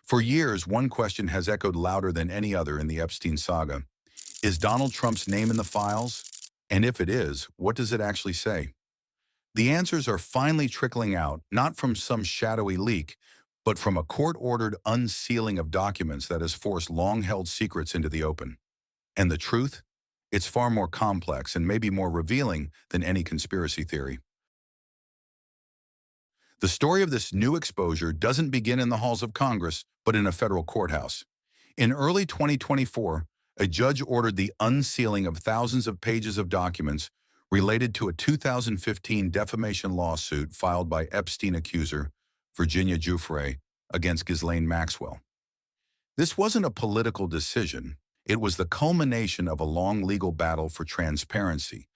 For years, one question has echoed louder than any other in the Epstein saga. Is Donald Trump's name in the files? And if it is, what does it actually say? The answers are finally trickling out, not from some shadowy leak, but from a court-ordered unsealing of documents that has forced long-held secrets into the open. And the truth? It's far more complex and maybe more revealing than any conspiracy theory. The story of this new exposure doesn't begin in the halls of Congress, but in a federal courthouse. In early 2024, a judge ordered the unsealing of thousands of pages of documents related to a 2015 defamation lawsuit filed by Epstein accuser Virginia Giuffre against Ghislaine Maxwell. This wasn't a political decision. It was the culmination of a long legal battle for transparency,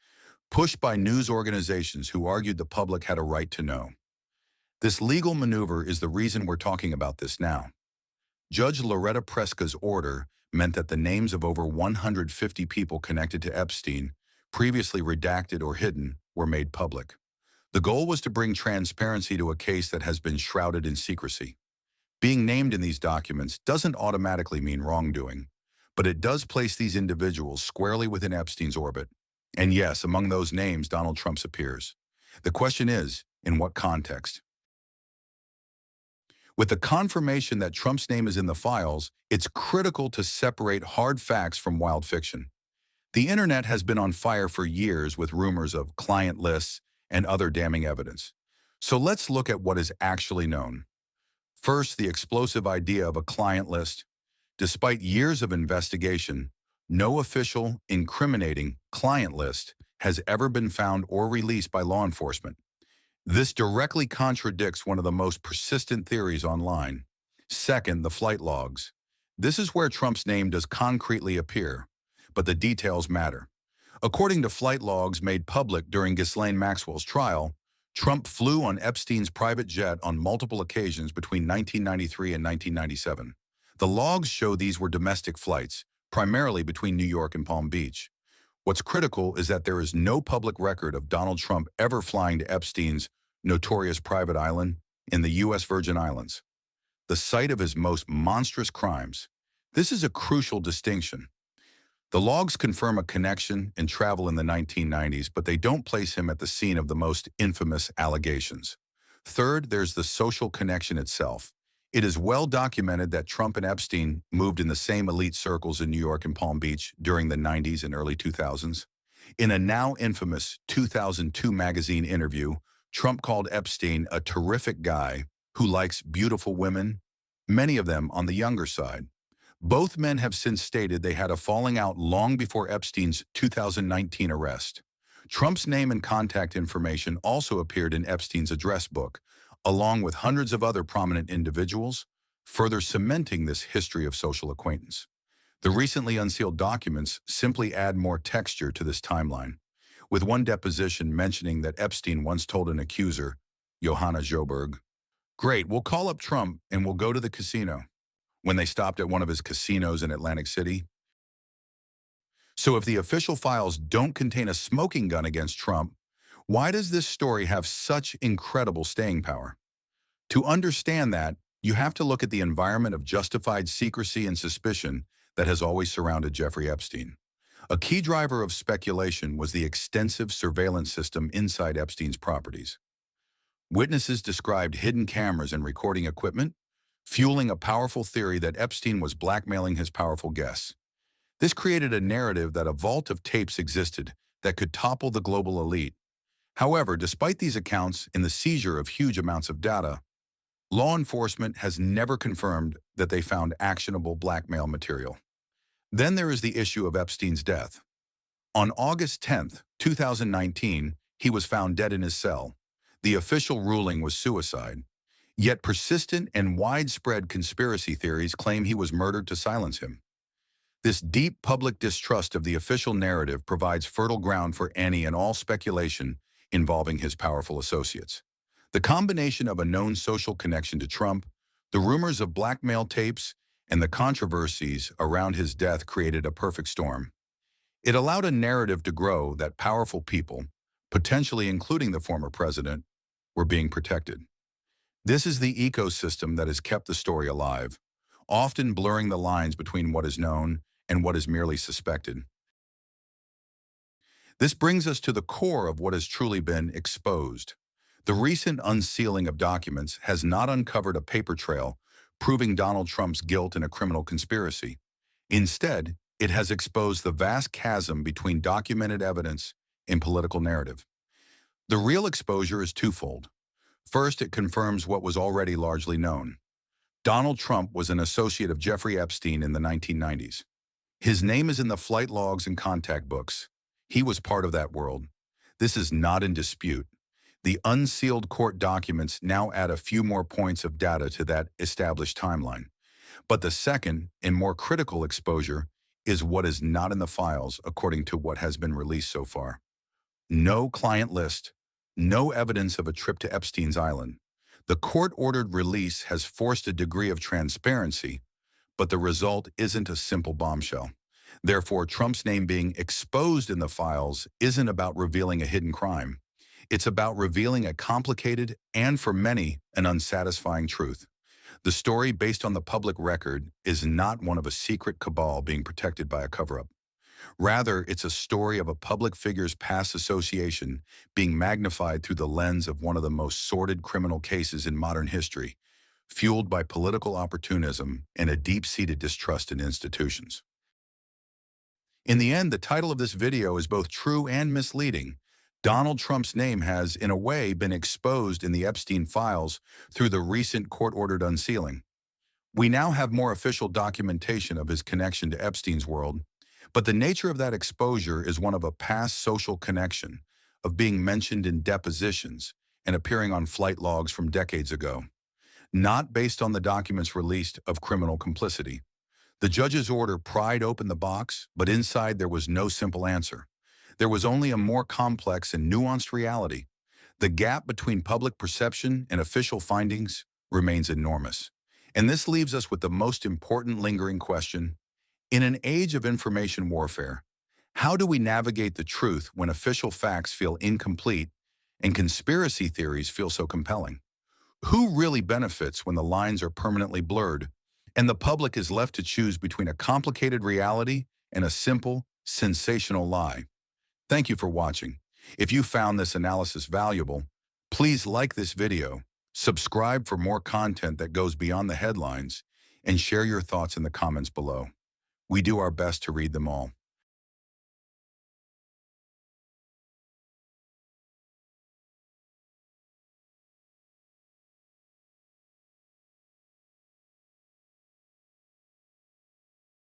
pushed by news organizations who argued the public had a right to know. This legal maneuver is the reason we're talking about this now. Judge Loretta Preska's order meant that the names of over 150 people connected to Epstein, previously redacted or hidden, were made public. The goal was to bring transparency to a case that has been shrouded in secrecy. Being named in these documents doesn't automatically mean wrongdoing, but it does place these individuals squarely within Epstein's orbit. And yes, among those names, Donald Trump's appears. The question is, in what context? With the confirmation that Trump's name is in the files, it's critical to separate hard facts from wild fiction. The internet has been on fire for years with rumors of client lists and other damning evidence. So let's look at what is actually known. First, the explosive idea of a client list. Despite years of investigation, no official, incriminating client list has ever been found or released by law enforcement. This directly contradicts one of the most persistent theories online. Second, the flight logs. This is where Trump's name does concretely appear, but the details matter. According to flight logs made public during Ghislaine Maxwell's trial, Trump flew on Epstein's private jet on multiple occasions between 1993 and 1997. The logs show these were domestic flights, primarily between New York and Palm Beach. What's critical is that there is no public record of Donald Trump ever flying to Epstein's notorious private island in the U.S. Virgin Islands, the site of his most monstrous crimes. This is a crucial distinction. The logs confirm a connection and travel in the 1990s, but they don't place him at the scene of the most infamous allegations. Third, there's the social connection itself. It is well documented that Trump and Epstein moved in the same elite circles in New York and Palm Beach during the 90s and early 2000s. In a now infamous 2002 magazine interview, Trump called Epstein a terrific guy who likes beautiful women, many of them on the younger side. Both men have since stated they had a falling out long before Epstein's 2019 arrest. Trump's name and contact information also appeared in Epstein's address book, along with hundreds of other prominent individuals, further cementing this history of social acquaintance. The recently unsealed documents simply add more texture to this timeline, with one deposition mentioning that Epstein once told an accuser, Johanna Joberg, "Great, we'll call up Trump and we'll go to the casino," when they stopped at one of his casinos in Atlantic City. So if the official files don't contain a smoking gun against Trump, why does this story have such incredible staying power? To understand that, you have to look at the environment of justified secrecy and suspicion that has always surrounded Jeffrey Epstein. A key driver of speculation was the extensive surveillance system inside Epstein's properties. Witnesses described hidden cameras and recording equipment, fueling a powerful theory that Epstein was blackmailing his powerful guests. This created a narrative that a vault of tapes existed that could topple the global elite. However, despite these accounts and the seizure of huge amounts of data, law enforcement has never confirmed that they found actionable blackmail material. Then there is the issue of Epstein's death. On August 10, 2019, he was found dead in his cell. The official ruling was suicide. Yet persistent and widespread conspiracy theories claim he was murdered to silence him. This deep public distrust of the official narrative provides fertile ground for any and all speculation involving his powerful associates. The combination of a known social connection to Trump, the rumors of blackmail tapes, and the controversies around his death created a perfect storm. It allowed a narrative to grow that powerful people, potentially including the former president, were being protected. This is the ecosystem that has kept the story alive. often blurring the lines between what is known and what is merely suspected. This brings us to the core of what has truly been exposed. The recent unsealing of documents has not uncovered a paper trail proving Donald Trump's guilt in a criminal conspiracy. Instead, it has exposed the vast chasm between documented evidence and political narrative. The real exposure is twofold. First, it confirms what was already largely known. Donald Trump was an associate of Jeffrey Epstein in the 1990s. His name is in the flight logs and contact books. He was part of that world. This is not in dispute. The unsealed court documents now add a few more points of data to that established timeline. But the second and more critical exposure is what is not in the files according to what has been released so far. No client list, no evidence of a trip to Epstein's Island. The court-ordered release has forced a degree of transparency, but the result isn't a simple bombshell. Therefore, Trump's name being exposed in the files isn't about revealing a hidden crime. It's about revealing a complicated and, for many, an unsatisfying truth. The story, based on the public record, is not one of a secret cabal being protected by a cover-up. Rather, it's a story of a public figure's past association being magnified through the lens of one of the most sordid criminal cases in modern history, fueled by political opportunism and a deep-seated distrust in institutions. In the end, the title of this video is both true and misleading. Donald Trump's name has, in a way, been exposed in the Epstein files through the recent court-ordered unsealing. We now have more official documentation of his connection to Epstein's world, but the nature of that exposure is one of a past social connection, of being mentioned in depositions and appearing on flight logs from decades ago, not based on the documents released of criminal complicity. The judge's order pried open the box, but inside there was no simple answer. There was only a more complex and nuanced reality. The gap between public perception and official findings remains enormous. And this leaves us with the most important lingering question. In an age of information warfare, how do we navigate the truth when official facts feel incomplete and conspiracy theories feel so compelling? Who really benefits when the lines are permanently blurred and the public is left to choose between a complicated reality and a simple, sensational lie? Thank you for watching. If you found this analysis valuable, please like this video, subscribe for more content that goes beyond the headlines, and share your thoughts in the comments below. We do our best to read them all.